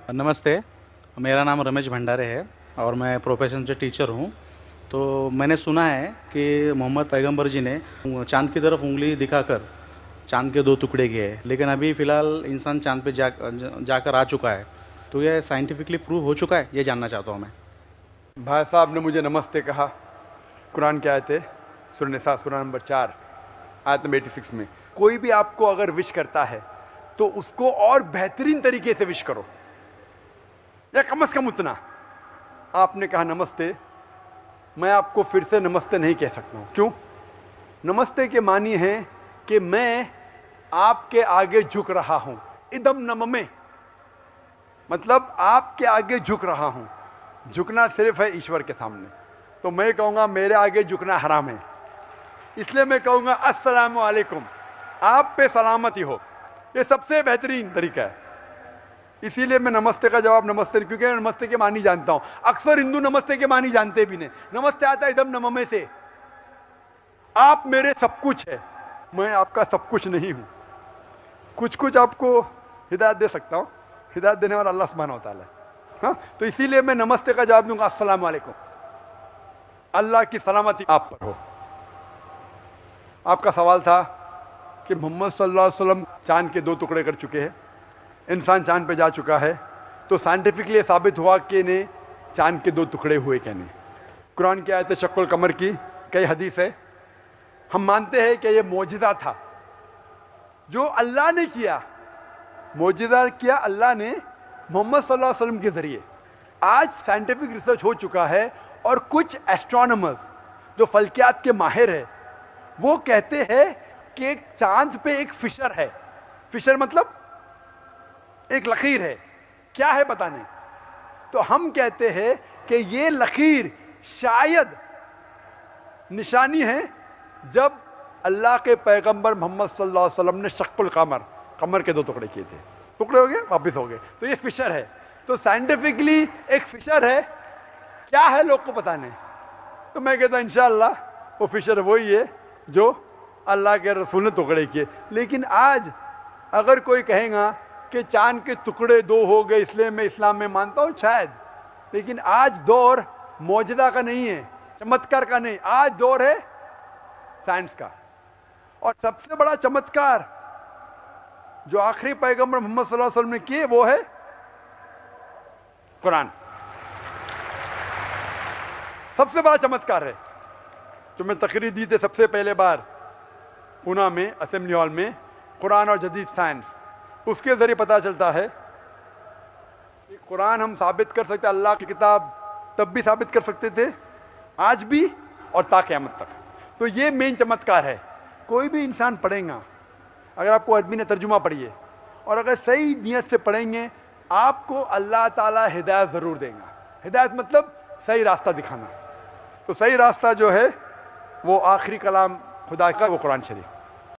नमस्ते, मेरा नाम रमेश भंडारे है और मैं प्रोफेशन से टीचर हूँ। तो मैंने सुना है कि मोहम्मद पैगंबर जी ने चाँद की तरफ उंगली दिखाकर चाँद के 2 टुकड़े किए हैं, लेकिन अभी फ़िलहाल इंसान चाँद पे जाकर आ चुका है। तो यह साइंटिफिकली प्रूव हो चुका है? ये जानना चाहता हूँ मैं। भाई साहब ने मुझे नमस्ते कहा। कुरान की आयत है सूरह निसा सूरह नंबर 4 आयत नंबर 86 में, कोई भी आपको अगर विश करता है तो उसको और बेहतरीन तरीके से विश करो, या कम से कम उतना। आपने कहा नमस्ते, मैं आपको फिर से नमस्ते नहीं कह सकता हूँ। क्यों? नमस्ते के मानी है कि मैं आपके आगे झुक रहा हूँ। इदम नम में मतलब आपके आगे झुक रहा हूँ। झुकना सिर्फ है ईश्वर के सामने। तो मैं कहूँगा मेरे आगे झुकना हराम है, इसलिए मैं कहूँगा अस्सलामु अलैकुम, आप पे सलामती हो। ये सबसे बेहतरीन तरीका है। इसीलिए मैं नमस्ते का जवाब नमस्ते, क्योंकि मैं नमस्ते के मानी जानता हूँ। अक्सर हिंदू नमस्ते के मानी जानते भी नहीं। नमस्ते आता है इदम नममे से, आप मेरे सब कुछ है, मैं आपका सब कुछ नहीं हूँ। कुछ कुछ आपको हिदायत दे सकता हूँ, हिदायत देने वाला अल्लाह सुब्हानहू व तआला है। हाँ, तो इसीलिए मैं नमस्ते का जवाब दूंगा अस्सलाम वालेकुम, अल्लाह की सलामती आप पर हो। आपका सवाल था कि मोहम्मद सल्लल्लाहु अलैहि वसल्लम चांद के 2 टुकड़े कर चुके हैं, इंसान चांद पे जा चुका है, तो साइंटिफिकली साबित हुआ कि ने चांद के 2 टुकड़े हुए क्या नहीं। कुरान की आयत शक्ल कमर की कई हदीस है। हम मानते हैं कि ये मौजिज़ा था जो अल्लाह ने किया। मौजिज़ा किया अल्लाह ने मोहम्मद सल्लल्लाहु अलैहि वसल्लम के जरिए। आज साइंटिफिक रिसर्च हो चुका है और कुछ एस्ट्रोनॉमर्स जो फल्कियात के माहिर है वो कहते हैं कि चांद पे एक फिशर है। फिशर मतलब एक लकीर है। क्या है पता नहीं। तो हम कहते हैं कि ये लकीर शायद निशानी है जब अल्लाह के पैगंबर मोहम्मद सल्लल्लाहु अलैहि वसल्लम ने शक्ल कमर, कमर के 2 टुकड़े किए थे। टुकड़े हो गए, वापिस हो गए, तो ये फिशर है। तो साइंटिफिकली एक फिशर है। क्या है लोग को पता नहीं। तो मैं कहता हूं इंशाअल्लाह वो फिशर वही है जो अल्लाह के रसूल ने टुकड़े किए। लेकिन आज अगर कोई कहेगा कि चांद के टुकड़े 2 हो गए इसलिए मैं इस्लाम में मानता हूं, शायद, लेकिन आज दौर मौजदा का नहीं है, चमत्कार का नहीं। आज दौर है साइंस का। और सबसे बड़ा चमत्कार जो आखिरी पैगंबर मोहम्मद सल्लल्लाहु अलैहि वसल्लम ने किए वो है कुरान। सबसे बड़ा चमत्कार है। तो मैं तकरीर दी थी सबसे पहले बार पूना में असेंबली हॉल में, कुरान और जदीद साइंस। उसके जरिए पता चलता है कि कुरान हम साबित कर सकते, अल्लाह की किताब तब भी साबित कर सकते थे, आज भी और ता क़यामत तक। तो ये मेन चमत्कार है। कोई भी इंसान पढ़ेगा, अगर आपको अरबी ने तर्जुमा पढ़िए और अगर सही नियत से पढ़ेंगे, आपको अल्लाह ताला हिदायत ज़रूर देगा। हिदायत मतलब सही रास्ता दिखाना। तो सही रास्ता जो है वो आखिरी कलाम खुदा का, वो कुरान शरीफ।